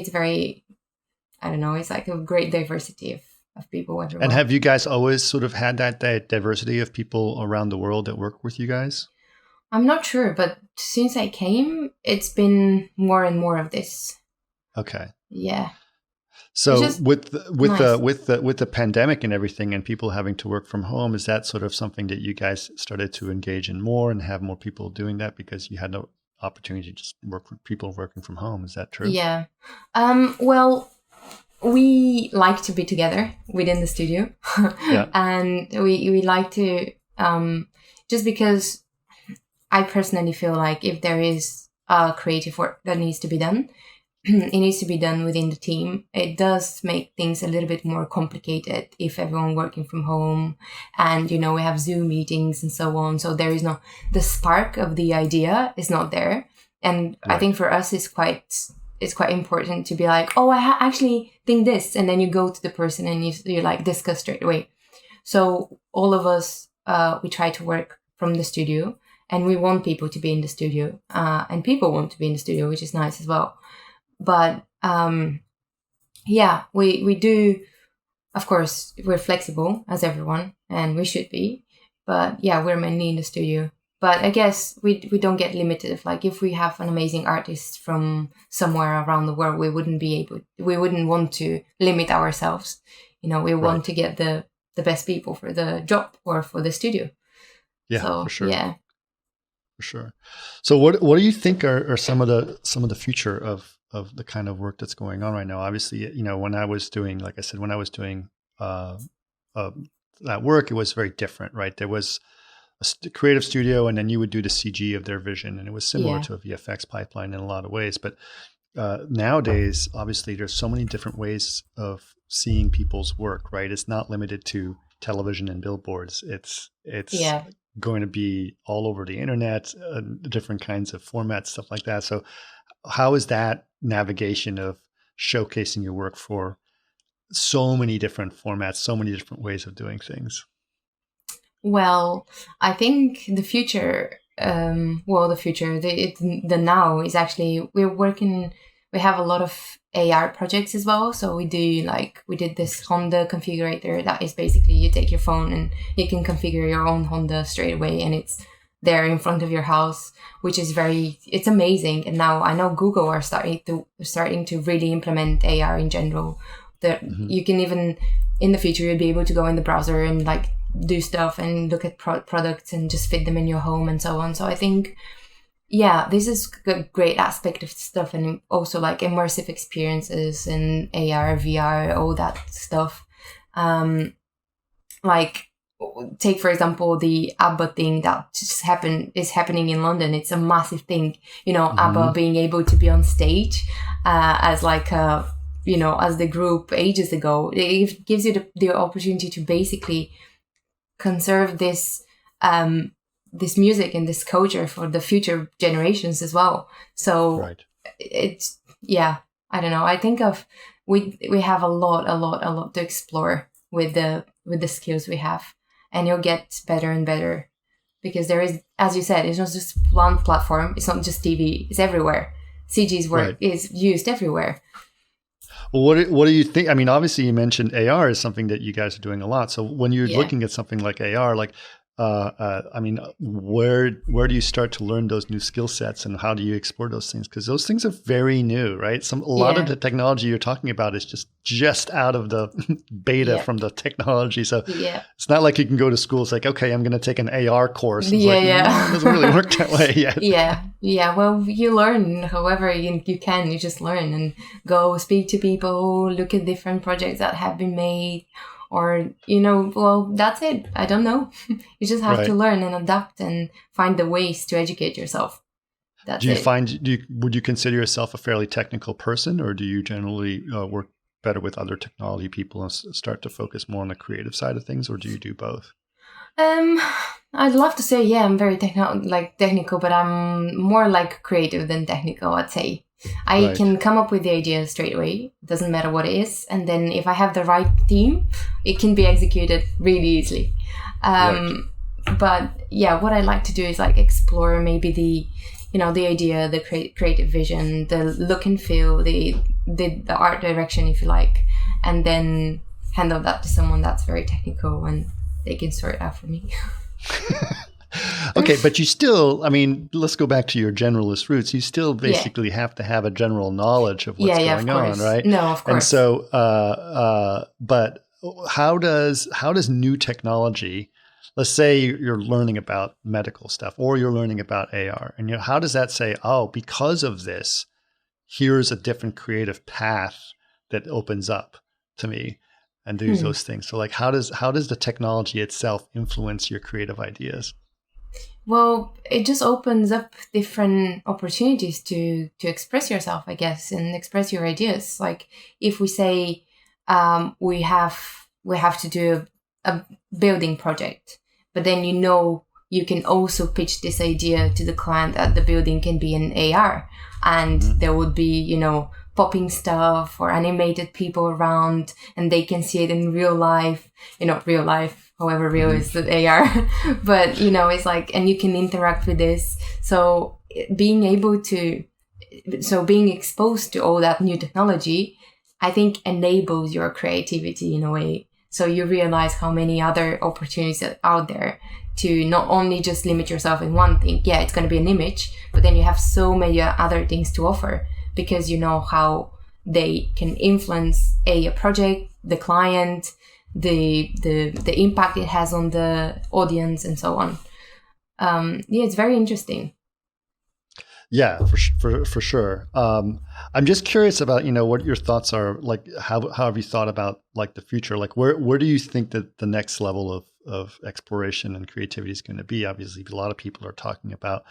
very, I don't know, it's like a great diversity of people everywhere. And have you guys always sort of had that diversity of people around the world that work with you guys? I'm not sure, but since I came, it's been more and more of this. Okay. Yeah. So with the pandemic and everything, and people having to work from home, is that sort of something that you guys started to engage in more and have more people doing that because you had no opportunity to just work with people working from home? Is that true? Yeah. Well, we like to be together within the studio. And we like to, just because I personally feel like if there is creative work that needs to be done, it needs to be done within the team. It does make things a little bit more complicated if everyone working from home, and we have Zoom meetings and so on. So there is the spark of the idea is not there. And I think for us it's quite important to be like, oh, I actually think this, and then you go to the person and you like discuss straight away. So all of us we try to work from the studio, and we want people to be in the studio, and people want to be in the studio, which is nice as well. But we do, of course, we're flexible as everyone, and we should be. But yeah, we're mainly in the studio. But I guess we don't get limited. Like if we have an amazing artist from somewhere around the world, we wouldn't want to limit ourselves. We want to get the best people for the job or for the studio. Yeah, so, for sure. Yeah. For sure. So what do you think are some of the future of the kind of work that's going on right now? Obviously, when I was doing, like I said, when I was doing uh, uh, that work, it was very different, right? There was a creative studio, and then you would do the CG of their vision, and it was similar Yeah. to a VFX pipeline in a lot of ways. But nowadays, obviously, there's so many different ways of seeing people's work, right? It's not limited to television and billboards. It's Yeah. going to be all over the internet, different kinds of formats, stuff like that. So how is that navigation of showcasing your work for so many different formats, so many different ways of doing things? Well, I think the future, the now is actually, we have a lot of AR projects as well. So we did this Honda configurator that is basically you take your phone and you can configure your own Honda straight away, and it's there in front of your house, which is it's amazing. And now I know Google are starting to really implement AR in general. That you can even in the future you'll be able to go in the browser and like do stuff and look at products and just fit them in your home and so on. So I think, yeah, this is a great aspect of stuff, and also like immersive experiences and AR, VR, all that stuff. Like take for example the ABBA thing that is happening in London. It's a massive thing, ABBA being able to be on stage as like a as the group ages ago. It gives you the opportunity to basically conserve this this music and this culture for the future generations as well. So Right. it's I don't know. I think we have a lot to explore with the skills we have, and you'll get better and better because there is, as you said, it's not just one platform. It's not just TV. It's everywhere. CG's work is used everywhere. Well, what do you think? I mean, obviously you mentioned AR is something that you guys are doing a lot. So when you're looking at something like AR, like, I mean, where do you start to learn those new skill sets, and how do you explore those things? Because those things are very new, right? A lot of the technology you're talking about is just out of the beta from the technology. So it's not like you can go to school. It's like, okay, I'm going to take an AR course. It's like, no, it doesn't really work that way yet. Yeah. Well, you learn however you can. You just learn and go speak to people, look at different projects that have been made. Or, well, that's it. I don't know. You just have to learn and adapt and find the ways to educate yourself. That's it. Would you consider yourself a fairly technical person, or do you generally work better with other technology people and start to focus more on the creative side of things, or do you do both? I'd love to say, I'm very technical, but I'm more like creative than technical, I'd say. I can come up with the idea straight away. It doesn't matter what it is. And then if I have the right team, it can be executed really easily. But what I like to do is like explore maybe the idea, the creative vision, the look and feel, the art direction, if you like, and then handle that to someone that's very technical and they can sort it out for me. Okay, but you still, I mean, let's go back to your generalist roots. You still basically have to have a general knowledge of what's going on, right? No, of course. And so, but how does new technology, let's say you're learning about medical stuff or you're learning about AR, and how does that say, oh, because of this, here's a different creative path that opens up to me and do those things. So like, how does the technology itself influence your creative ideas? Well, it just opens up different opportunities to express yourself, I guess, and express your ideas. Like if we say we have to do a building project, but then you can also pitch this idea to the client that the building can be an AR, and there would be popping stuff or animated people around, and they can see it in real life. Real life. However real is the AR, but it's like, and you can interact with this. So being exposed to all that new technology, I think enables your creativity in a way. So you realize how many other opportunities are out there to not only just limit yourself in one thing. Yeah, it's going to be an image, but then you have so many other things to offer because you know how they can influence a project, the client, the impact it has on the audience, and so on. It's very interesting. Yeah, for sure. I'm just curious about, what your thoughts are. Like, how have you thought about like the future? Like, where do you think that the next level of exploration and creativity is going to be? Obviously, a lot of people are talking about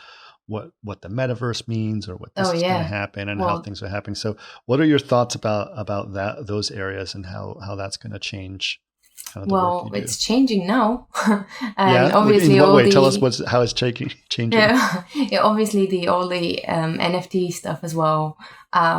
what the metaverse means, or what this Oh is going to yeah. happen, and how Well, things are happening. So, what are your thoughts about those areas, and how that's going to change kind of the work you do? it's changing now, and Yeah, like, in obviously what all way? Tell us the how it's changing. yeah, yeah, obviously the all the NFT stuff as well.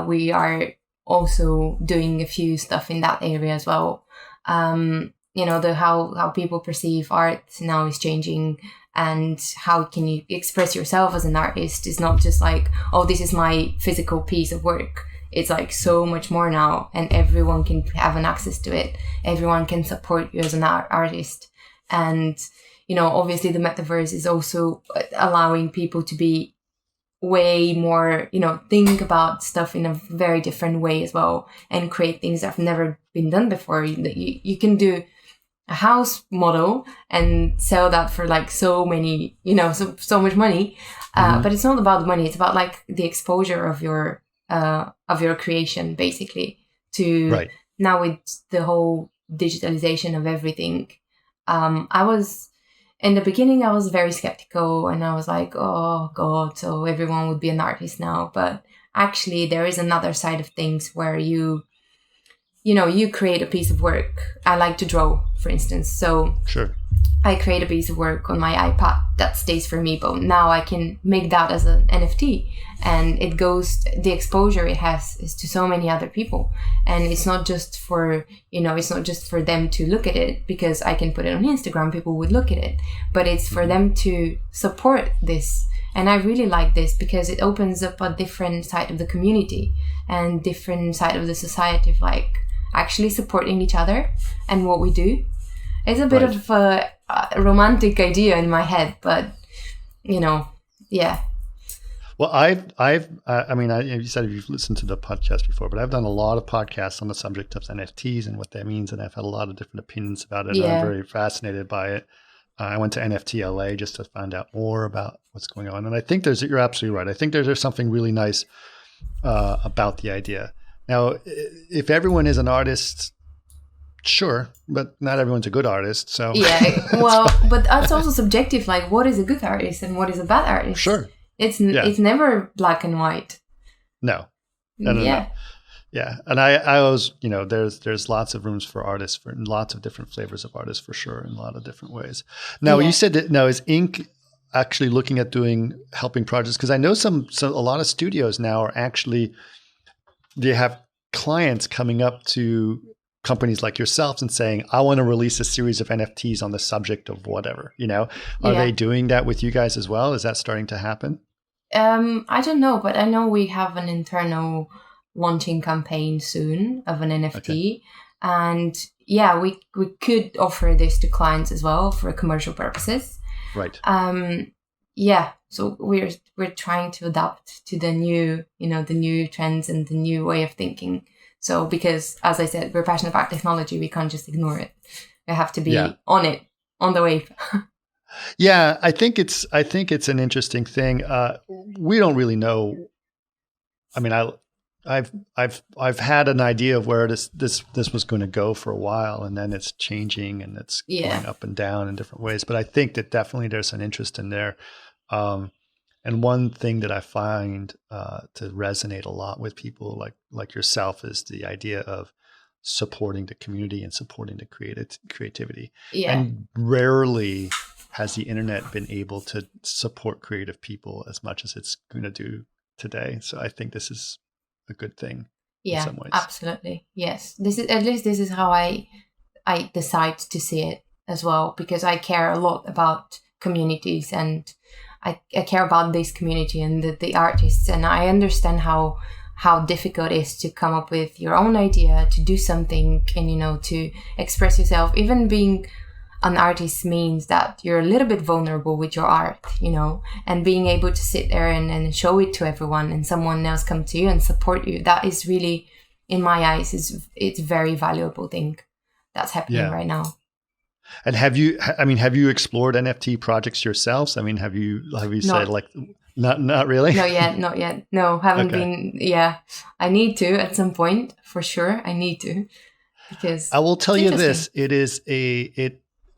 We are also doing a few stuff in that area as well. The how people perceive art now is changing, and how can you express yourself as an artist is not just like, oh, this is my physical piece of work. It's like so much more now, and everyone can have an access to it. Everyone can support you as an artist, and obviously the metaverse is also allowing people to be way more, think about stuff in a very different way as well, and create things that have never been done before. You can do a house model and sell that for like so many, so much money. But it's not about the money. It's about like the exposure of your creation, basically, to Right. now with the whole digitalization of everything. I was in the beginning, I was very skeptical, and I was like, oh God, so everyone would be an artist now. But actually, there is another side of things where you create a piece of work. I like to draw, for instance. So Sure. I create a piece of work on my iPad that stays for me, but now I can make that as an NFT, and the exposure it has is to so many other people. And it's not just for, them to look at it, because I can put it on Instagram, people would look at it, but it's for them to support this. And I really like this because it opens up a different side of the community and different side of the society of like actually supporting each other and what we do. It's a bit Right. of a romantic idea in my head, but yeah. Well, you said you've listened to the podcast before, but I've done a lot of podcasts on the subject of NFTs and what that means, and I've had a lot of different opinions about it. And I'm Yeah. very fascinated by it. I went to NFT LA just to find out more about what's going on, and I think you're absolutely right. I think there's something really nice about the idea. Now, if everyone is an artist, sure, but not everyone's a good artist. So Yeah, well, but that's also subjective. Like, what is a good artist and what is a bad artist? Sure. It's Yeah. it's never black and white. No. Yeah. Yeah, and I always, there's lots of rooms for artists, for lots of different flavors of artists, for sure, in a lot of different ways. Now, Yeah. you said that now is Ink actually looking at helping projects? Because I know a lot of studios now are actually, they have clients coming up to companies like yourselves and saying, I want to release a series of NFTs on the subject of whatever. Are they doing that with you guys as well? Is that starting to happen? I don't know, but I know we have an internal launching campaign soon of an NFT. Okay. And yeah, we could offer this to clients as well for commercial purposes. Right. Yeah, so we're trying to adapt to the new, the new trends and the new way of thinking. So because, as I said, we're passionate about technology, we can't just ignore it. We have to be on it, on the wave. Yeah, I think it's an interesting thing. We don't really know. I mean, I've had an idea of where this was going to go for a while, and then it's changing and it's going up and down in different ways. But I think that definitely there's an interest in there. And one thing that I find to resonate a lot with people like yourself is the idea of supporting the community and supporting the creativity. Yeah. And rarely has the internet been able to support creative people as much as it's going to do today. So I think this is a good thing in some ways. Absolutely. Yes. This is how I decide to see it as well, because I care a lot about communities, and I care about this community and the artists, and I understand how difficult it is to come up with your own idea, to do something, and to express yourself. Even being an artist means that you're a little bit vulnerable with your art, and being able to sit there and show it to everyone, and someone else come to you and support you. That is really, in my eyes, it's a very valuable thing that's happening right now. And have you explored NFT projects yourselves? I mean, have you said like, not really? Not yet. No, haven't Okay. been. Yeah, I need to at some point for sure. I need to, because I will tell it's you interesting. this: it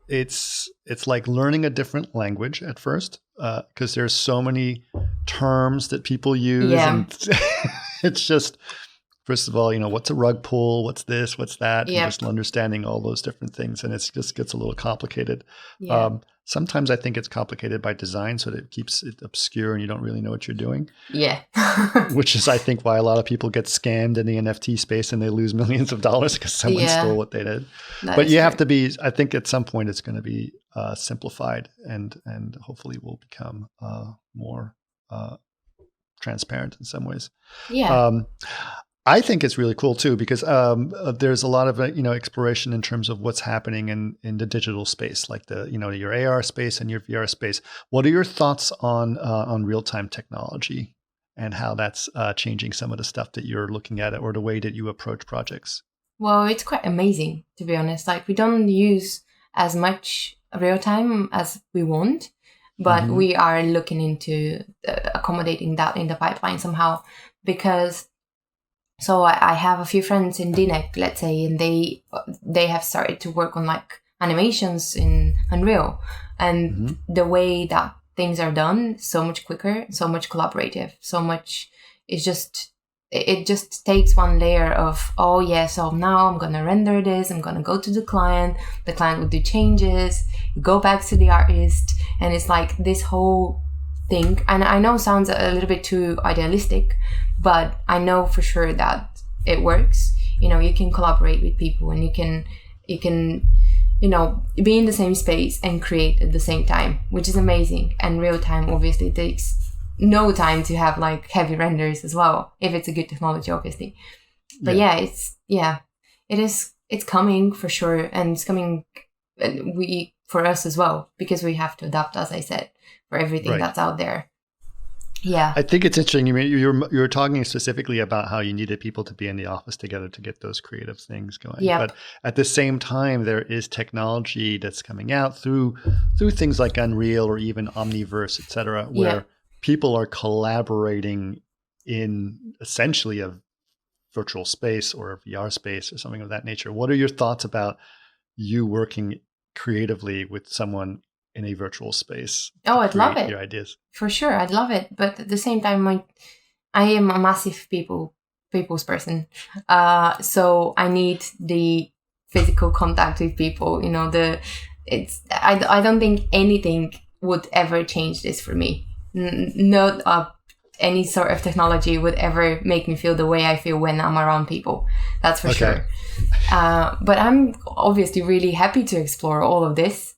is it's like learning a different language at first, because there's so many terms that people use, Yeah. and it's just, first of all, what's a rug pull, what's this, what's that, and Yep. just understanding all those different things, and it just gets a little complicated. Yeah. Sometimes I think it's complicated by design, so that it keeps it obscure and you don't really know what you're doing. Yeah. Which is, I think, why a lot of people get scammed in the NFT space and they lose millions of dollars because someone Yeah. stole what they did. That But is you have true. to be, I think at some point it's going to be simplified and hopefully will become more transparent in some ways. Yeah. I think it's really cool too, because there's a lot of exploration in terms of what's happening in the digital space, like your AR space and your VR space. What are your thoughts on real time technology and how that's changing some of the stuff that you're looking at, or the way that you approach projects? Well, it's quite amazing, to be honest. Like, we don't use as much real time as we want, but Mhm. we are looking into accommodating that in the pipeline somehow. Because, so I have a few friends in DNEC, let's say, and they have started to work on like animations in Unreal, and Mhm. the way that things are done, so much quicker, so much collaborative, so much. It's just, it just takes one layer of, oh yeah, so now I'm gonna render this, I'm gonna go to the client will do changes, you go back to the artist, and it's like this whole thing. And I know it sounds a little bit too idealistic, but I know for sure that it works. You can collaborate with people, and you can be in the same space and create at the same time, which is amazing. And real time obviously takes no time to have like heavy renders as well, if it's a good technology, obviously. But it's coming for sure, and it's coming for us as well, because we have to adapt, as I said, for everything Right. that's out there. Yeah. I think it's interesting. You're talking specifically about how you needed people to be in the office together to get those creative things going. Yep. But at the same time, there is technology that's coming out through things like Unreal or even Omniverse, et cetera, where Yep. people are collaborating in essentially a virtual space or a VR space or something of that nature. What are your thoughts about you working creatively with someone in a virtual space? Oh, I'd love create it. Your ideas. For sure, I'd love it. But at the same time, I am a massive people's person. So I need the physical contact with people. I don't think anything would ever change this for me. Not any sort of technology would ever make me feel the way I feel when I'm around people. That's for sure. But I'm obviously really happy to explore all of this.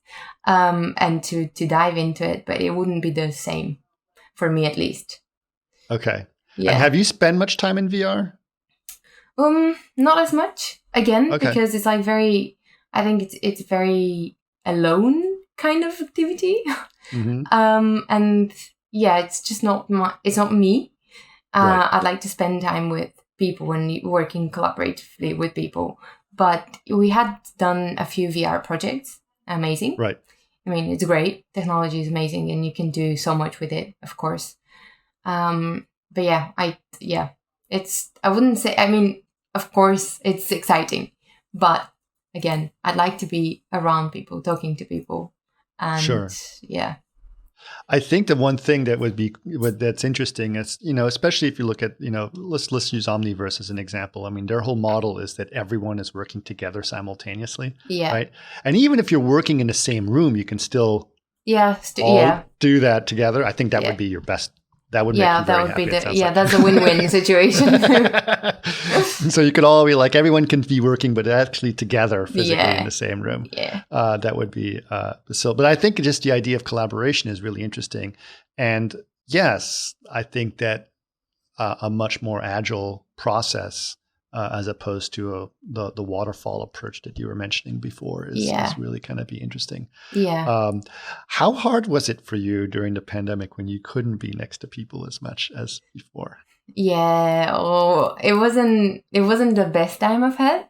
And to dive into it, but it wouldn't be the same for me, at least. Okay. Yeah. And have you spent much time in VR? Not as much, again, Okay. because it's like I think it's very alone kind of activity. Mm-hmm. And yeah, it's just it's not me. Right. I'd like to spend time with people and working collaboratively with people. But we had done a few VR projects. Amazing. Right. I mean, it's great. Technology is amazing, and you can do so much with it, of course. But I wouldn't say, I mean, of course, it's exciting. But again, I'd like to be around people, talking to people. And Sure. Yeah. I think the one thing that's interesting is, especially if you look at, let's use Omniverse as an example. I mean, their whole model is that everyone is working together simultaneously. Yeah. Right. And even if you're working in the same room, you can still do that together. I think that would be your best. That would make you very happy. That's a win-win situation. So you could all be like, everyone can be working, but actually together physically in the same room. Yeah. That would be but I think just the idea of collaboration is really interesting. And yes, I think that a much more agile process as opposed to the waterfall approach that you were mentioning before is really kind of be interesting. Yeah. How hard was it for you during the pandemic when you couldn't be next to people as much as before? Yeah. Oh, it wasn't the best time I've had,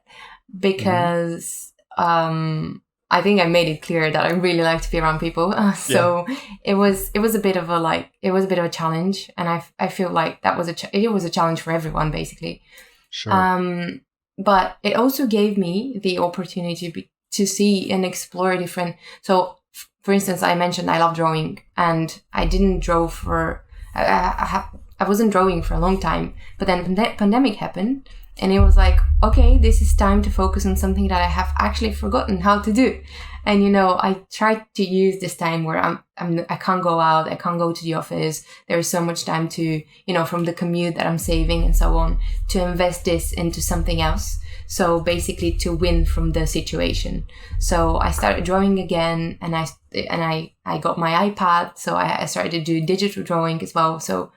because I I think I made it clear that I really like to be around people. So it was a bit of a challenge, and I feel like it was a challenge for everyone basically. Sure. But it also gave me the opportunity to see and explore different. So, for instance, I mentioned I love drawing, and I didn't draw for. I wasn't drawing for a long time, but then pandemic happened, and it was like, okay, this is time to focus on something that I have actually forgotten how to do. And, you know, I tried to use this time where I can't go out, I can't go to the office. There is so much time to, you know, from the commute that I'm saving and so on, to invest this into something else. So basically to win from the situation. So I started drawing again, and I got my iPad. So I started to do digital drawing as well. So,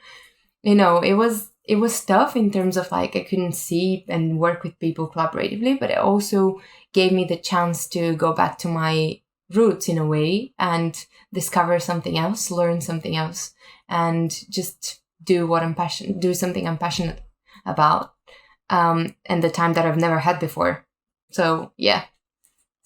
you know, it was tough in terms of like I couldn't see and work with people collaboratively, but it also gave me the chance to go back to my roots in a way and discover something else, learn something else, and just do something I'm passionate about, and the time that I've never had before. So yeah.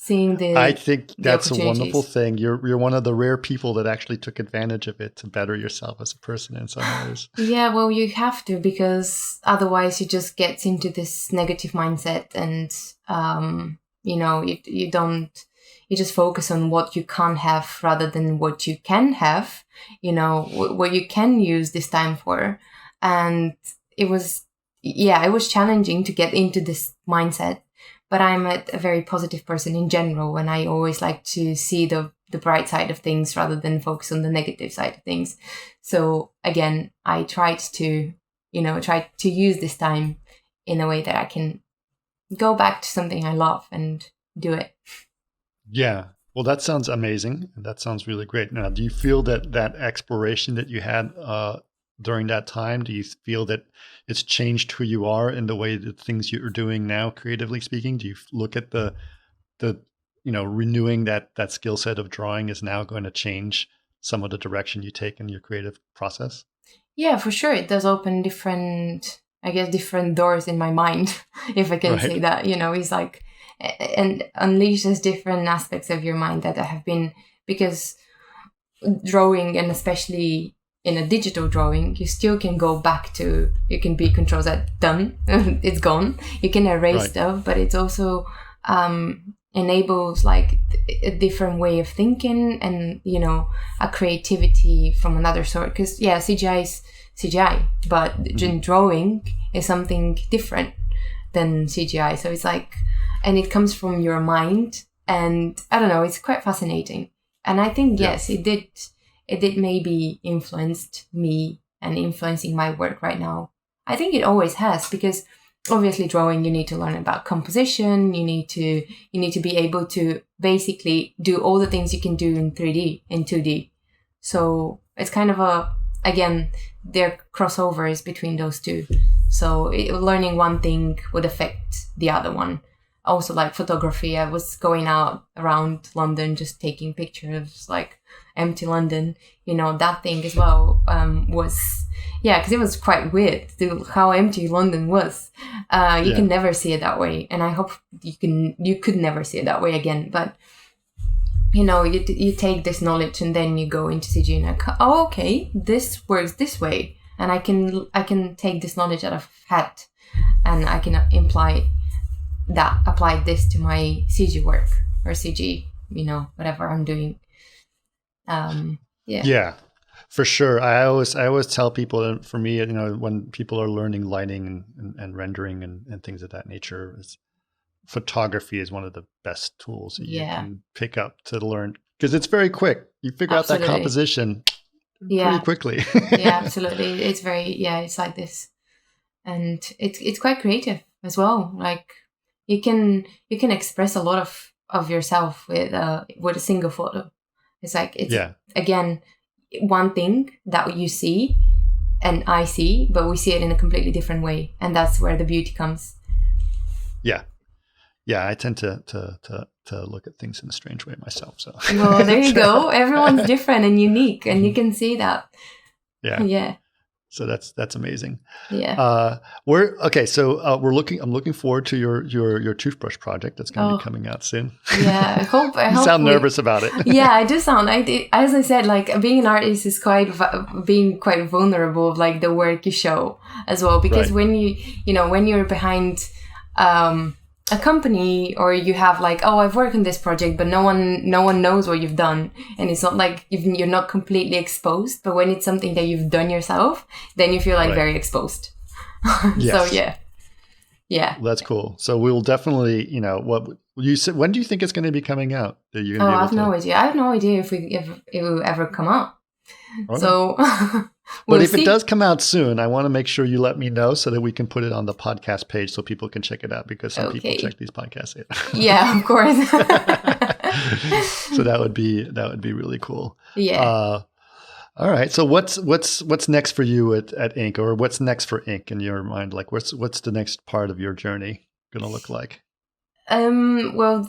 I think that's a wonderful thing. You're one of the rare people that actually took advantage of it to better yourself as a person in some ways. Yeah, well, you have to, because otherwise you just get into this negative mindset, and you know, you just focus on what you can't have rather than what you can have. You know, what you can use this time for, and it was challenging to get into this mindset. But I'm a very positive person in general, and I always like to see the bright side of things rather than focus on the negative side of things. So again, I tried to use this time in a way that I can go back to something I love and do it. Yeah. Well, that sounds amazing. That sounds really great. Now, do you feel that exploration that you had during that time, do you feel that it's changed who you are in the way that things you're doing now, creatively speaking? Do you look at the renewing that skill set of drawing is now going to change some of the direction you take in your creative process? Yeah, for sure. It does open different doors in my mind, if I can say that. You know, it's like, and unleashes different aspects of your mind that have been, because drawing, and especially in a digital drawing, you still can go back to, you can be Control Z, done, it's gone. You can erase stuff, but it's also enables like a different way of thinking, and, you know, a creativity from another sort. Because CGI is CGI, but drawing is something different than CGI. So it's like, and it comes from your mind, and I don't know, it's quite fascinating. And I think it did maybe influenced me and influencing my work right now. I think it always has, because obviously drawing, you need to learn about composition. You need to be able to basically do all the things you can do in 3D, in 2D. So it's kind of again, there are crossovers between those two. So learning one thing would affect the other one. Also, like photography, I was going out around London just taking pictures, like empty London, you know, that thing as well was, because it was quite weird how empty London was. You can never see it that way, and I hope you could never see it that way again. But, you know, you take this knowledge and then you go into CG and like, oh, okay, this works this way, and I can take this knowledge that I've had, and I can apply this to my CG work, or CG, you know, whatever I'm doing. Yeah, for sure. I always tell people that, for me, you know, when people are learning lighting and rendering and things of that nature, photography is one of the best tools that you can pick up to learn, because it's very quick. You figure out that composition pretty quickly. Yeah, absolutely. It's very, it's like this, and it's quite creative as well. Like you can express a lot of yourself with a single photo. It's like, again, one thing that you see and I see, but we see it in a completely different way. And that's where the beauty comes. Yeah. Yeah. I tend to look at things in a strange way myself. So, well, there you go. Everyone's different and unique, and you can see that. Yeah. Yeah. So that's amazing. Yeah. I'm looking forward to your toothbrush project that's going to be coming out soon. Yeah, I hope. You sound nervous about it. Yeah, I do sound. As I said, like being an artist is being quite vulnerable of like the work you show as well. Because when when you're behind a company, or you have like, oh, I've worked on this project, but no one knows what you've done, and it's not like you're not completely exposed. But when it's something that you've done yourself, then you feel like very exposed. Yes. So yeah, that's cool. So we'll definitely, what you said. When do you think it's going to be coming out? Are you I have no idea. I have no idea if it will ever come out. Okay. So. But if it does come out soon, I want to make sure you let me know so that we can put it on the podcast page so people can check it out, because some people check these podcasts out. Yeah, of course. So that would be really cool. Yeah. All right. So what's next for you at Ink, or what's next for Ink in your mind? Like what's the next part of your journey going to look like? Well,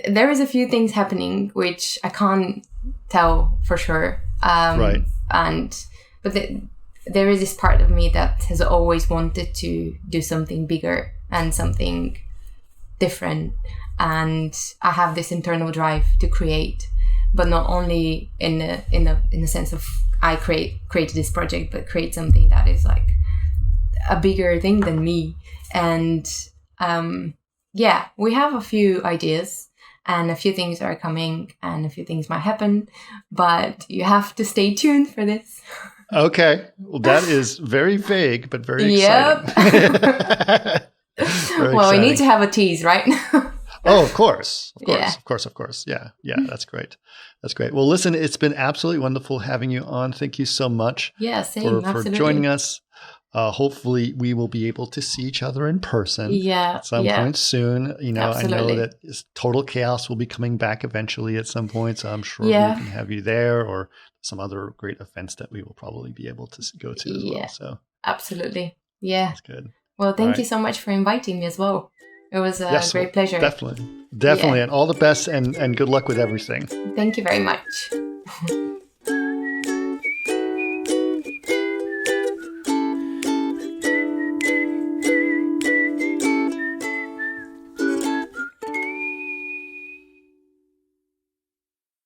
there is a few things happening which I can't tell for sure. But there is this part of me that has always wanted to do something bigger and something different. And I have this internal drive to create, but not only in the sense of I created this project, but create something that is like a bigger thing than me. And we have a few ideas. And a few things are coming, and a few things might happen, but you have to stay tuned for this. Okay. Well, that is very vague, but very exciting. Well, we need to have a tease, right? Oh, of course. Of course. Yeah, that's great. That's great. Well, listen, it's been absolutely wonderful having you on. Thank you so much for joining us. Hopefully we will be able to see each other in person at some point soon. I know that Total Chaos will be coming back eventually at some point, so I'm sure we can have you there, or some other great events that we will probably be able to go to as well. So absolutely. Yeah. That's good. Well, thank you so much for inviting me as well. It was a great pleasure. Definitely. And all the best, and good luck with everything. Thank you very much.